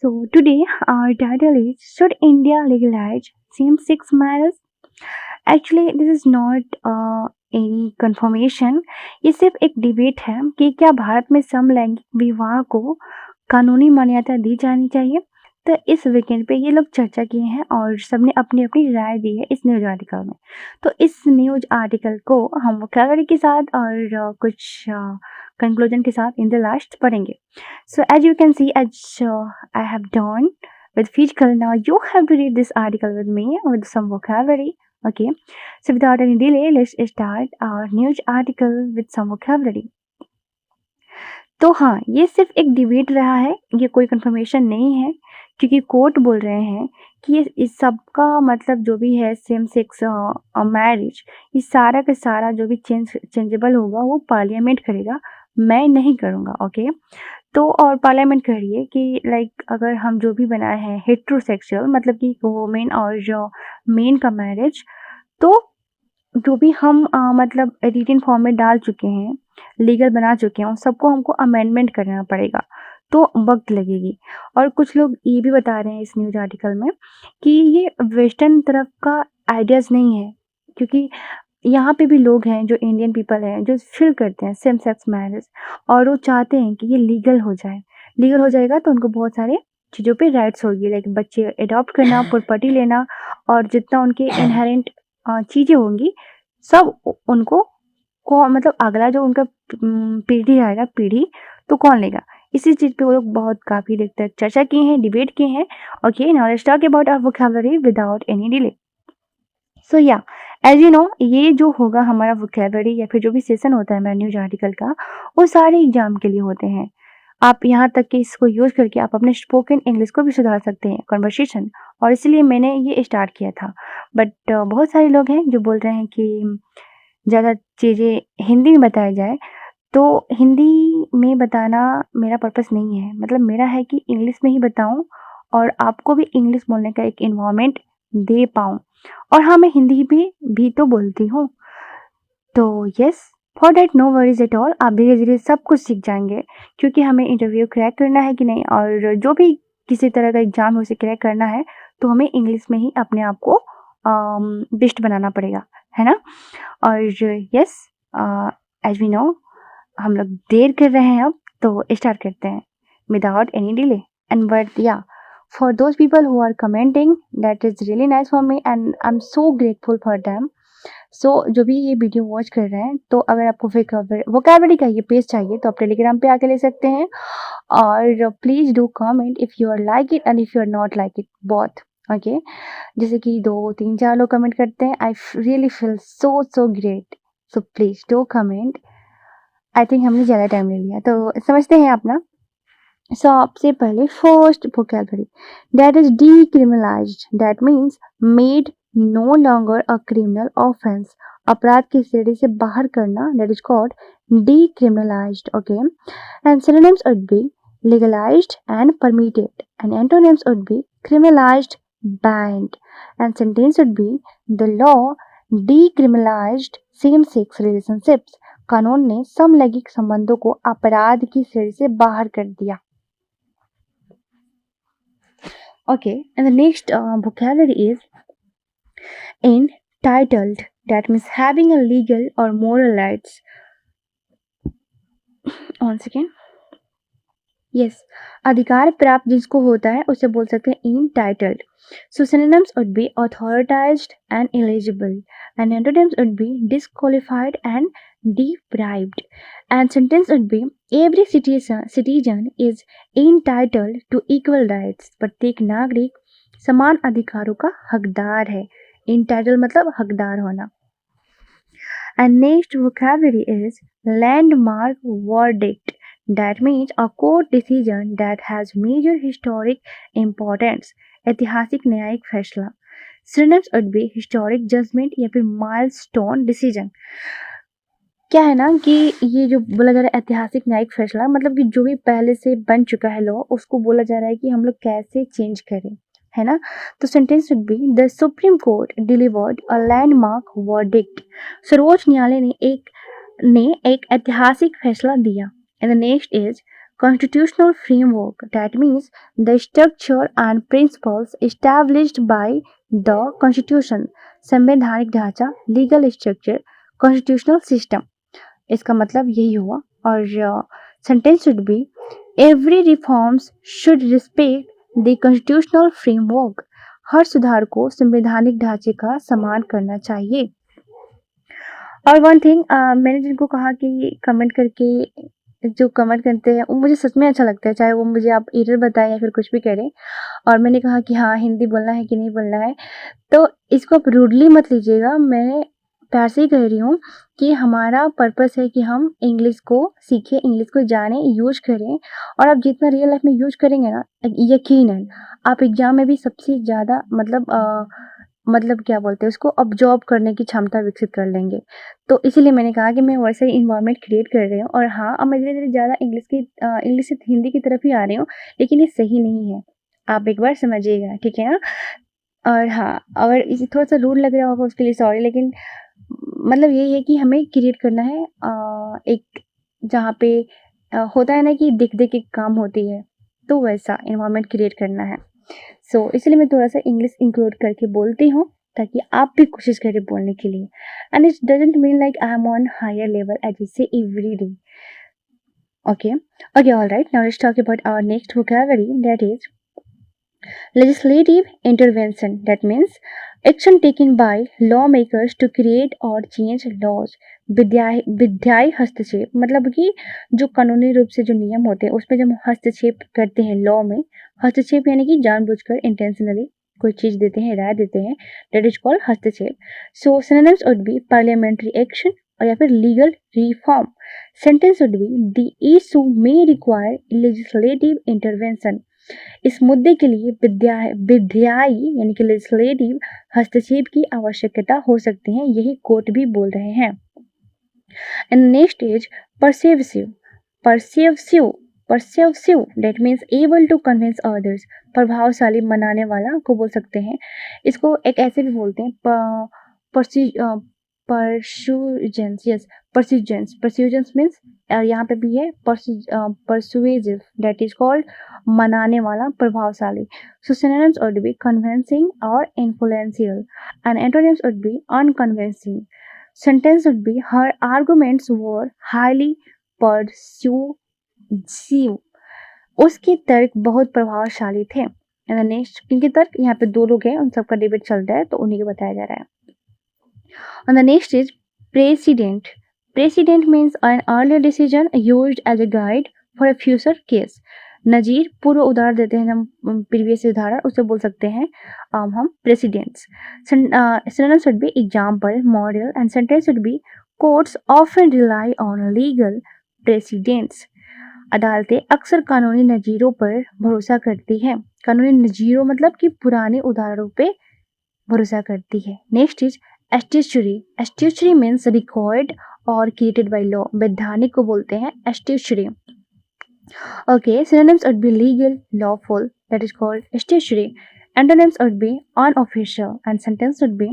So today our title is Should India legalize same-sex marriage? Actually, this is not any confirmation. ये सिर्फ एक debate है कि क्या भारत में समलैंगिक विवाह को कानूनी मान्यता दी जानी चाहिए। तो इस वीकेंड पे ये लोग चर्चा किए हैं और सबने अपनी अपनी राय दी है इस न्यूज आर्टिकल में। तो इस न्यूज आर्टिकल को हम वोकैबुलरी के साथ और कुछ कंक्लूजन के साथ इन द लास्ट पढ़ेंगे। So as you can see, as I have done with physical, now you have to read this article with me with some vocabulary. Okay. So without any delay, let's start our news article with some vocabulary. तो हाँ, ये सिर्फ एक debate रहा है, ये कोई confirmation नहीं है, क्योंकि कोर्ट बोल रहे हैं कि ये इस सब का मतलब जो भी है सेम सेक्स मैरिज, ये सारा का सारा जो भी चेंजेबल होगा वो पार्लियामेंट करेगा, मैं नहीं करूँगा। ओके। तो और पार्लियामेंट कह रही है कि लाइक अगर हम जो भी बनाए हैं हेट्रोसेक्सुअल मतलब कि वोमेन और जो मेन का मैरिज, तो जो भी हम मतलब रिटन फॉर्म में डाल चुके हैं, लीगल बना चुके हैं, उन सबको हमको अमेंडमेंट करना पड़ेगा, तो वक्त लगेगी। और कुछ लोग ये भी बता रहे हैं इस न्यूज आर्टिकल में कि ये वेस्टर्न तरफ का आइडियाज़ नहीं है, क्योंकि यहाँ पे भी लोग हैं जो इंडियन पीपल हैं जो फील करते हैं सेम सेक्स मैरिज और वो चाहते हैं कि ये लीगल हो जाए। लीगल हो जाएगा तो उनको बहुत सारे चीज़ों पे राइट्स होगी, लाइक बच्चे अडॉप्ट करना, प्रॉपर्टी लेना और जितना उनके इनहेरेंट चीज़ें होंगी सब उनको को मतलब अगला जो उनका पीढ़ी आएगा तो कौन लेगा। इसी चीज़ पे वो लोग बहुत काफ़ी देर तक चर्चा किए हैं, डिबेट किए हैं। Okay, now let's talk about our vocabulary without any delay. So yeah as you know, ये जो होगा हमारा वोकैबुलरी या फिर जो भी सेशन होता है मेरा न्यूज आर्टिकल का, वो सारे एग्जाम के लिए होते हैं। आप यहाँ तक कि इसको यूज़ करके आप अपने स्पोकन इंग्लिश को भी सुधार सकते हैं, कन्वर्सेशन, और इसलिए मैंने ये स्टार्ट किया था। बट बहुत सारे लोग हैं जो बोल रहे हैं कि ज़्यादा चीज़ें हिंदी में बताया जाए, तो हिंदी में बताना मेरा पर्पस नहीं है। मतलब मेरा है कि इंग्लिश में ही बताऊँ और आपको भी इंग्लिश बोलने का एक एनवायरनमेंट दे पाऊँ। और हाँ, मैं हिंदी भी तो बोलती हूँ। तो yes, for that no worries at all, आप धीरे-धीरे सब कुछ सीख जाएँगे, क्योंकि हमें इंटरव्यू क्रैक करना है कि नहीं, और जो भी किसी तरह का एग्ज़ाम है उसे क्रैक करना है, तो हमें इंग्लिश में ही अपने आप को बेस्ट बनाना पड़ेगा, है ना? और यस, एज़ वी नो, हम लोग देर कर रहे हैं अब, तो स्टार्ट करते हैं without any delay. And but yeah, for those people who are commenting, that is really nice for me and I am so grateful for them. So जो भी ये वीडियो वॉच कर रहे हैं, तो अगर आपको वोकैबुलरी का ये पेज चाहिए तो आप टेलीग्राम पे आके ले सकते हैं। और please do comment if you are like it and if you are not like it both. Okay, जैसे कि 2, 3, 4 लोग कमेंट करते हैं, I really feel so great. So please do comment. I think हमने ज़्यादा टाइम ले लिया, तो समझते हैं अपना। सबसे पहले first vocabulary, that is decriminalised, that means made no longer a criminal offence, अपराध की श्रेणी से बाहर करना, that is called decriminalised. Okay, and synonyms would be legalized and permitted, and antonyms would be criminalized, banned, and sentence would be the law decriminalized same-sex relationships, कानून ने समलैंगिक संबंधों को अपराध की श्रेणी से बाहर कर दिया। Okay, and the next vocabulary is entitled, that means having a legal or moral rights. Once again, yes, अधिकार प्राप्त जिसको होता है उसे बोल सकते हैं entitled. So synonyms would be authorized and eligible, and antonyms would be disqualified and deprived, and sentence would be every citizen is entitled to equal rights. प्रत्येक नागरिक समान अधिकारों का हकदार है। entitled मतलब हकदार होना। And next vocabulary is landmark verdict. That means a court decision that has major historic importance. ऐतिहासिक न्यायिक फैसला। Synonyms would be historic judgment या फिर milestone decision. क्या है ना कि ये जो बोला जा रहा है ऐतिहासिक न्यायिक फैसला, मतलब कि जो भी पहले से बन चुका है लॉ, उसको बोला जा रहा है कि हम लोग कैसे चेंज करें, है ना? तो sentence would be the supreme court delivered a landmark verdict, सर्वोच्च न्यायालय ने एक ऐतिहासिक फैसला दिया। And the next is constitutional framework. That means the structure and principles established by the constitution. संवैधानिक ढांचा, legal structure, constitutional system. इसका मतलब यही हुआ. और sentence should be every reforms should respect the constitutional framework. हर सुधार को संवैधानिक ढांचे का सम्मान करना चाहिए. और वन थिंग, मैंने जिनको कहा कि कमेंट करके जो कमेंट करते हैं वो मुझे सच में अच्छा लगता है, चाहे वो मुझे आप एरर बताएं या फिर कुछ भी करें. और मैंने कहा कि हाँ, हिंदी बोलना है कि नहीं बोलना है, तो इसको आप रूडली मत लीजिएगा. मैं प्यार से ही कह रही हूँ कि हमारा पर्पस है कि हम इंग्लिश को सीखें, इंग्लिश को जानें, यूज करें. और आप जितना रियल लाइफ में यूज करेंगे ना, यकीनन आप एग्जाम में भी सबसे ज़्यादा मतलब क्या बोलते हैं उसको, ऑब्जॉर्व करने की क्षमता विकसित कर लेंगे. तो इसीलिए मैंने कहा कि मैं वैसा ही इन्वायरमेंट क्रिएट कर रही हूँ. और हाँ, अब मैं धीरे धीरे ज़्यादा इंग्लिश से हिंदी की तरफ ही आ रही हूँ, लेकिन ये सही नहीं है, आप एक बार समझिएगा, ठीक है ना. और हाँ, अगर इसे थोड़ा सा रूड लग रहा होगा उसके लिए सॉरी, लेकिन मतलब यही है कि हमें क्रिएट करना है एक जहाँ पे होता है ना कि दिख दिख एक काम होती है, तो वैसा इन्वायरमेंट क्रिएट करना है. सो इसलिए मैं थोड़ा सा इंग्लिश इंक्लूड करके बोलती हूँ ताकि आप भी कोशिश करें बोलने के लिए. And it doesn't mean like I am on higher level as we say every day. Okay, all right. Now let's talk about our next vocabulary, that is legislative intervention. That means action taken by lawmakers to create or change laws. विधायी हस्तक्षेप मतलब कि जो कानूनी रूप से जो नियम होते हैं उसमें जब हम हस्तक्षेप करते हैं लॉ में, हस्तक्षेप यानी कि जानबूझकर इंटेंशनली कोई चीज देते हैं, राय देते हैं, दैट इज कॉल्ड हस्तक्षेप. So synonyms would be parliamentary action और या फिर legal reform. Sentence would be the issue may require legislative intervention. इस मुद्दे के लिए विधायी यानी कि लेजिस्लेटिव हस्तक्षेप की आवश्यकता हो सकती है, यही कोर्ट भी बोल रहे हैं. And next is persuasive. That means able to convince others. प्रभावशाली, मनाने वाला को बोल सकते हैं. इसको एक ऐसे भी बोलते हैं परस्यूजेंस मीन्स यहाँ पे भी है परसुएसिव, दैट इज कॉल्ड मनाने वाला, प्रभावशाली. So synonyms would be convincing और influential and antonyms would be unconvincing. Sentence would be her arguments were highly persuasive. उसके तर्क बहुत प्रभावशाली थे. एंड नेक्स्ट, किनके तर्क, यहाँ पे दो लोग हैं, उन सबका डिबेट चल रहा है तो उन्हीं को बताया जा रहा है. And the next is precedent. Precedent means an earlier decision used as a guide for a future case. नजीर, पूर्व उदाहरण देते हैं हम, प्रीवियस उदाहरण, उसे बोल सकते हैं हम presidents. Synonyms would be example, model, and sentence would be courts often rely on legal precedents. अदालतें अक्सर कानूनी नजीरों पर भरोसा करती हैं. कानूनी नजीरों मतलब कि पुराने उदाहरणों पे भरोसा करती है. Next is statutory. Statutory means record और क्रिएटेड बाय लॉ. वैधानिक को बोलते हैं एस्ट्यूचरी. Okay, synonyms would be legal, lawful, that is called estuary. Antonyms would be unofficial and sentence would be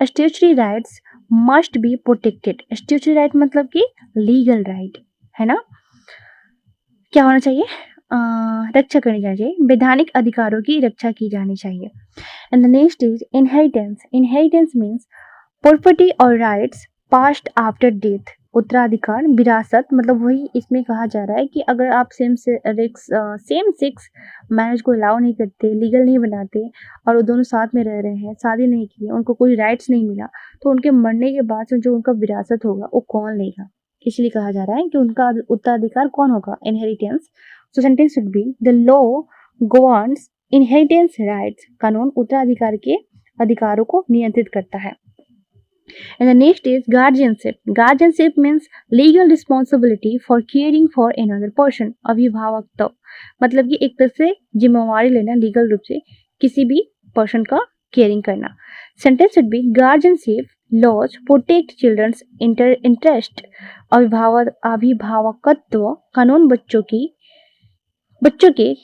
estuary rights must be protected. Estuary right मतलब कि legal right है ना. क्या होना चाहिए, रक्षा करनी चाहिए, वैधानिक अधिकारों की रक्षा की जानी चाहिए. And the next is inheritance. Inheritance means property or rights passed after death. उत्तराधिकार, विरासत, मतलब वही इसमें कहा जा रहा है कि अगर आप सेम सेक्स मैरिज को अलाउ नहीं करते, लीगल नहीं बनाते और वो दोनों साथ में रह रहे हैं, शादी नहीं की, उनको कोई राइट्स नहीं मिला, तो उनके मरने के बाद जो उनका विरासत होगा वो कौन लेगा. इसलिए कहा जा रहा है कि उनका उत्तराधिकार कौन होगा, inheritance. So sentence should be the law governs inheritance rights. कानून उत्तराधिकार के अधिकारों को नियंत्रित करता है. And the next is guardianship. Guardianship means legal responsibility for caring for another person. अभिभावकत्व मतलब कि एक तरह से जिम्मेवारी लेना, लीगल रूप से किसी भी पर्सन का केयरिंग करना. Sentence should be guardianship laws protect children's interest. अभिभावकत्व कानून बच्चों के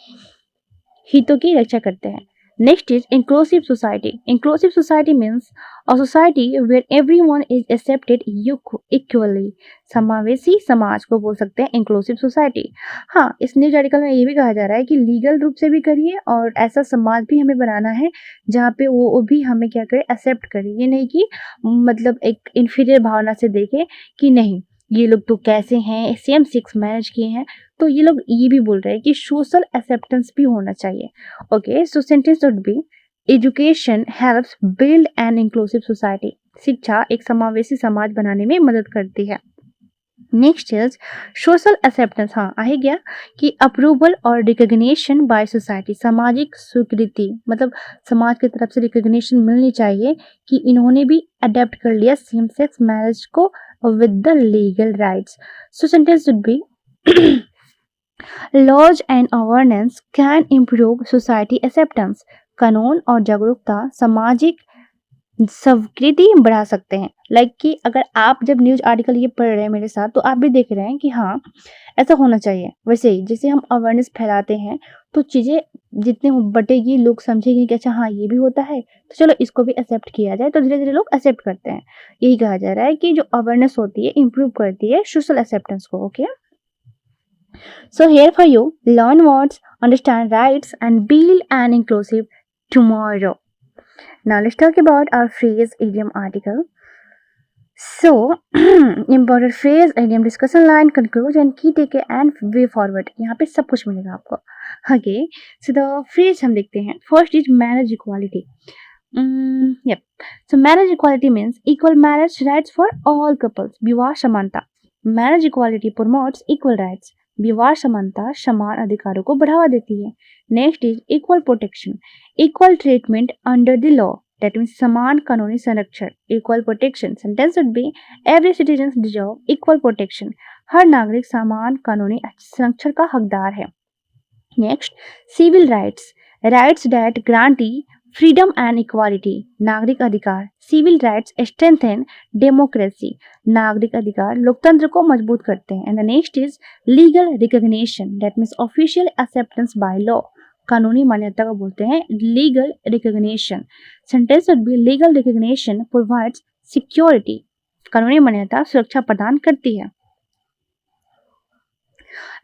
हितों की रक्षा करते हैं. Next is inclusive society. Inclusive society means a society where everyone is accepted equally. समावेशी समाज को बोल सकते हैं इंक्लूसिव सोसाइटी। हाँ, इस न्यूज आर्टिकल में ये भी कहा जा रहा है कि लीगल रूप से भी करिए और ऐसा समाज भी हमें बनाना है जहाँ पे वो भी हमें क्या करे, एक्सेप्ट करे। ये नहीं कि मतलब एक इन्फीरियर भावना से देखे कि नहीं ये लोग तो कैसे हैं, सेम सेक्स मैरिज किए हैं। तो ये लोग ये भी बोल रहे हैं कि सोशल एक्सेप्टेंस भी होना चाहिए। Okay, so sentence would B education helps build an inclusive society. शिक्षा एक समावेशी समाज बनाने में मदद करती है। Next is social acceptance. हाँ, आ ही गया कि अप्रूवल और रिकॉग्निशन बाय सोसाइटी, सामाजिक स्वीकृति, मतलब समाज की तरफ से रिकॉग्निशन मिलनी चाहिए कि इन्होंने भी अडेप्ट कर लिया सेम सेक्स मैरिज को with the legal rights. So sentence would be laws and awareness can improve society acceptance. कानून और जागरूकता सामाजिक स्वीकृति बढ़ा सकते हैं। लाइक कि अगर आप जब न्यूज आर्टिकल ये पढ़ रहे हैं मेरे साथ, तो आप भी देख रहे हैं कि हाँ ऐसा होना चाहिए। वैसे ही जैसे हम अवेयरनेस फैलाते हैं तो चीजें जितने बढ़ेगी, लोग समझेंगे कि अच्छा हाँ ये भी होता है, तो चलो इसको भी एक्सेप्ट किया जाए, तो धीरे धीरे लोग एक्सेप्ट करते हैं। यही कहा जा रहा है कि जो अवेयरनेस होती है इंप्रूव करती है सोशल एक्सेप्टेंस को। Okay, so here for you, learn words, understand rights and build an inclusive tomorrow. Now let's talk about our phrase idiom article. So important phrase, idiom, discussion line, conclusion, key takeaway and way forward. यहाँ पे सब कुछ मिलेगा आपको। Okay, so the phrase हम देखते हैं। First is marriage equality. Yep. So marriage equality means equal marriage rights for all couples. विवाह समानता। Marriage equality promotes equal rights. विवाह समानता समान अधिकारों को बढ़ावा देती है। Next is equal protection, equal treatment under the law, that means समान कानूनी संरक्षण। Equal protection sentence would be every citizen deserve equal protection. हर नागरिक समान कानूनी संरक्षण का हकदार है। Next civil rights, rights that guarantee freedom and equality, नागरिक अधिकार। सिविल राइट्स स्ट्रेंथन डेमोक्रेसी, नागरिक अधिकार लोकतंत्र को मजबूत करते हैं। And the next is legal recognition, that means official acceptance by law, कानूनी मान्यता को बोलते हैं legal recognition. Sentence would be legal recognition provides security, कानूनी मान्यता सुरक्षा प्रदान करती है।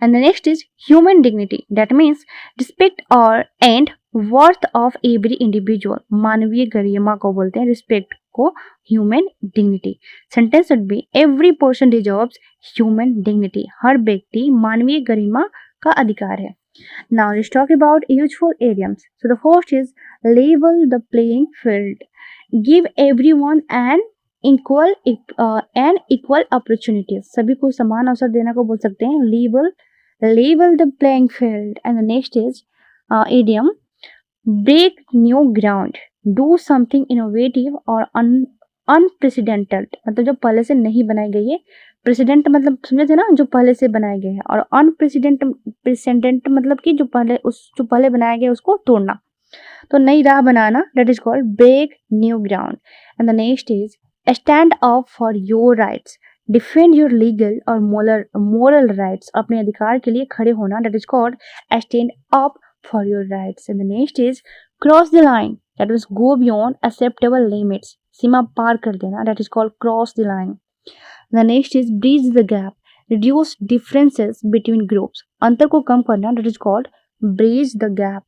And the next is human dignity, that means respect or and worth of every individual, मानवीय गरिमा को बोलते हैं respect को human dignity. Sentence would be every person deserves human dignity, हर व्यक्ति मानवीय गरिमा का अधिकार है। Now let's talk about useful idioms. So the first is level the playing field, give everyone an equal opportunities, सभी को समान अवसर देना को बोल सकते हैं level the playing field. And the next is idiom break new ground, do something innovative or unprecedented, मतलब जो पहले से नहीं बनाई गई है। प्रेसिडेंट मतलब समझे थे ना, जो पहले से बनाए गए हैं, और अनप्रेसिडेंट मतलब कि जो पहले बनाया गया उसको तोड़ना, तो नई राह बनाना, that is called break new ground. And the next is stand up for your rights, defend your legal और मोरल राइट्स, अपने अधिकार के लिए खड़े होना, that is called stand up for your rights. And the next is cross the line, that is go beyond acceptable limits, सीमा पार कर देना, that is called cross the line. The next is bridge the gap, reduce differences between groups, अंतर को कम करना, that is called bridge the gap.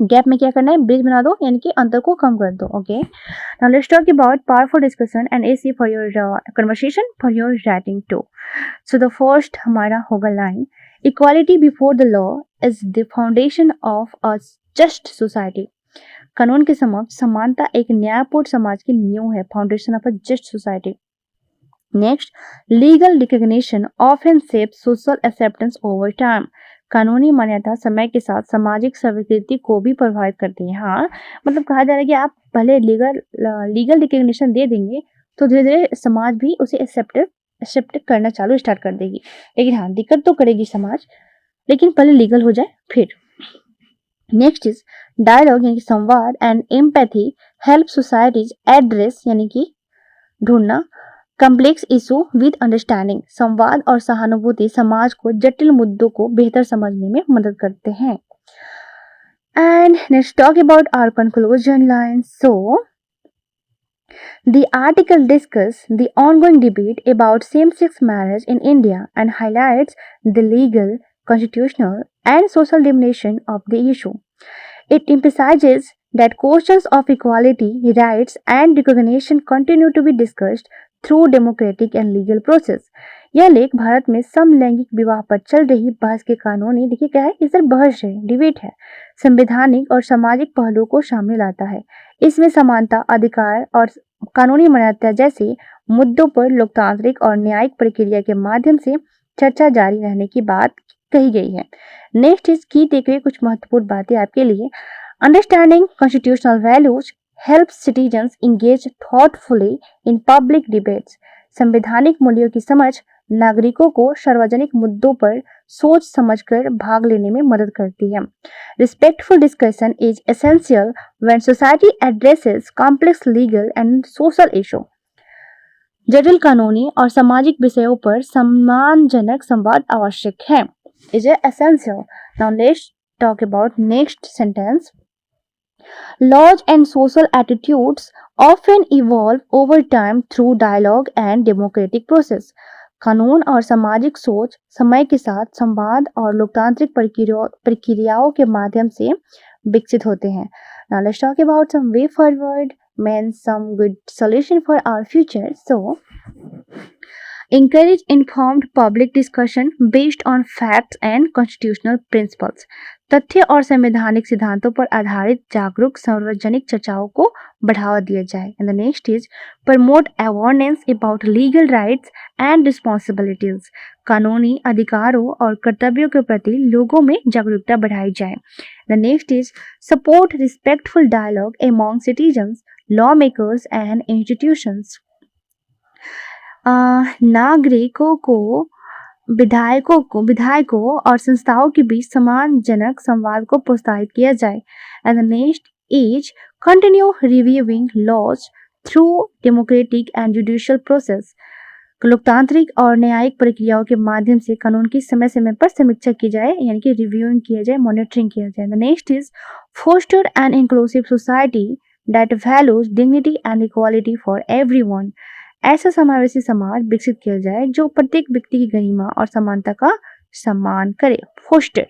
Gap में क्या करना है, ब्रिज बना दो, यानी कि अंतर को कम कर दो। Okay, now let's talk about powerful discussion and essay for your conversation for your writing too. So the first हमारा होगा line, equality before the law is the foundation of a just society, कानून के समक्ष समानता एक न्यायपूर्ण समाज की नींव है, foundation of a just society. Next, legal recognition often shapes social acceptance over time, कानूनी मान्यता समय के साथ सामाजिक स्वीकृति को भी प्रभावित करती है। हाँ, मतलब कहा जा रहा है कि आप पहले लीगल रिकॉग्निशन दे देंगे तो धीरे धीरे समाज भी उसे एक्सेप्ट करना स्टार्ट कर देगी। लेकिन हाँ, दिक्कत तो करेगी समाज, लेकिन पहले लीगल हो जाए फिर। नेक्स्ट इज डायलॉग यानी कि संवाद and empathy help societies address यानी कि ढूंढना कॉम्प्लेक्स इशू विद अंडरस्टैंडिंग, संवाद और सहानुभूति समाज को जटिल मुद्दों को बेहतर समझने में मदद करते हैं। And let's talk about our conclusion line. So, the article discusses the ongoing debate about same sex marriage in India and highlights the legal, constitutional, and social dimension of the issue. It emphasizes that questions of equality, rights, and recognition continue to be discussed through democratic and legal process. यह लेख भारत में समलैंगिक विवाह पर चल रही बहस के कानूनी देखिए क्या है, इस पर बहस है, डिबेट है, संवैधानिक और सामाजिक पहलुओं को सामने लाता है। इसमें समानता, अधिकार और कानूनी मान्यता जैसे मुद्दों पर लोकतांत्रिक और न्यायिक प्रक्रिया के माध्यम से चर्चा जारी रहने की बात कही गई है। नेक्स्ट इज की टेकअवे, कुछ महत्वपूर्ण बातें आपके लिए। Understanding constitutional values helps citizens engage thoughtfully in public debates. संवैधानिक मूल्यों की समझ नागरिकों को सार्वजनिक मुद्दों पर सोच समझकर भाग लेने में मदद करती है। Respectful discussion is essential when society addresses complex legal and social issue. जटिल कानूनी और सामाजिक विषयों पर सम्मानजनक संवाद आवश्यक है। Is essential. Now let's talk about next sentence. Laws and social attitudes often evolve over time through dialogue and democratic process. कानून और सामाजिक सोच समय के साथ संवाद और लोकतांत्रिक प्रक्रियाओं के माध्यम से विकसित होते हैं। Now let's talk about some way forward, means some good solution for our future. So, encourage informed public discussion based on facts and constitutional principles. तथ्य और संवैधानिक सिद्धांतों पर आधारित जागरूक सार्वजनिक चर्चाओं को बढ़ावा दिया जाए। And the next is promote awareness about legal rights and responsibilities. कानूनी अधिकारों और कर्तव्यों के प्रति लोगों में जागरूकता बढ़ाई जाए। The next is support respectful dialogue among citizens, law makers and institutions. नागरिकों को, विधायकों और संस्थाओं के बीच सम्मानजनक संवाद को प्रोत्साहित किया जाए। And the next is continue reviewing laws through democratic and judicial process. लोकतांत्रिक और न्यायिक प्रक्रियाओं के माध्यम से कानून की समय समय पर समीक्षा की जाए, यानी कि रिव्यूइंग किया जाए, मॉनिटरिंग किया जाए। The next is foster an inclusive society that values dignity and equality for everyone. ऐसा समावेशी समाज विकसित किया जाए जो प्रत्येक व्यक्ति की गरिमा और समानता का सम्मान करे। फोस्टर,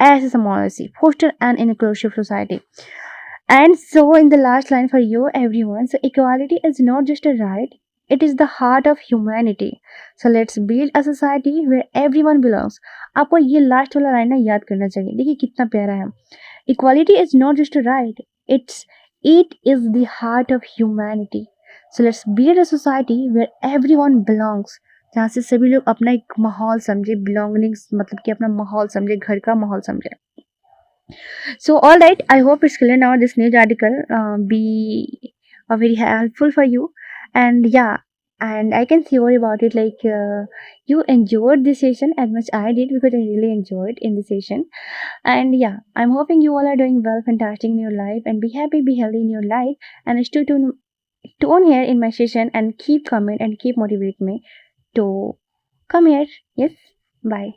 ऐसे समावेशी, foster an inclusive society. And so in the last line for you everyone, so equality is not just a right, it is the heart of humanity. So let's build a society where everyone belongs. आपको ये last वाला line ना याद करना चाहिए, देखिए कितना प्यारा है। Equality is not just a right, it is the heart of humanity. So let's build a society where everyone belongs. जहाँ से सभी लोग अपना एक माहौल समझे, belongings मतलब कि अपना माहौल समझे, घर का माहौल समझे। So all right, I hope it's clear now. This news article be very helpful for you, and yeah, and I can see more about it. Like you enjoyed this session as much I did, because I really enjoyed in this session. And yeah, I'm hoping you all are doing well, fantastic in your life, and be happy, be healthy in your life, and stay tune here in my session and keep comment and keep motivate me to come here. Yes, bye.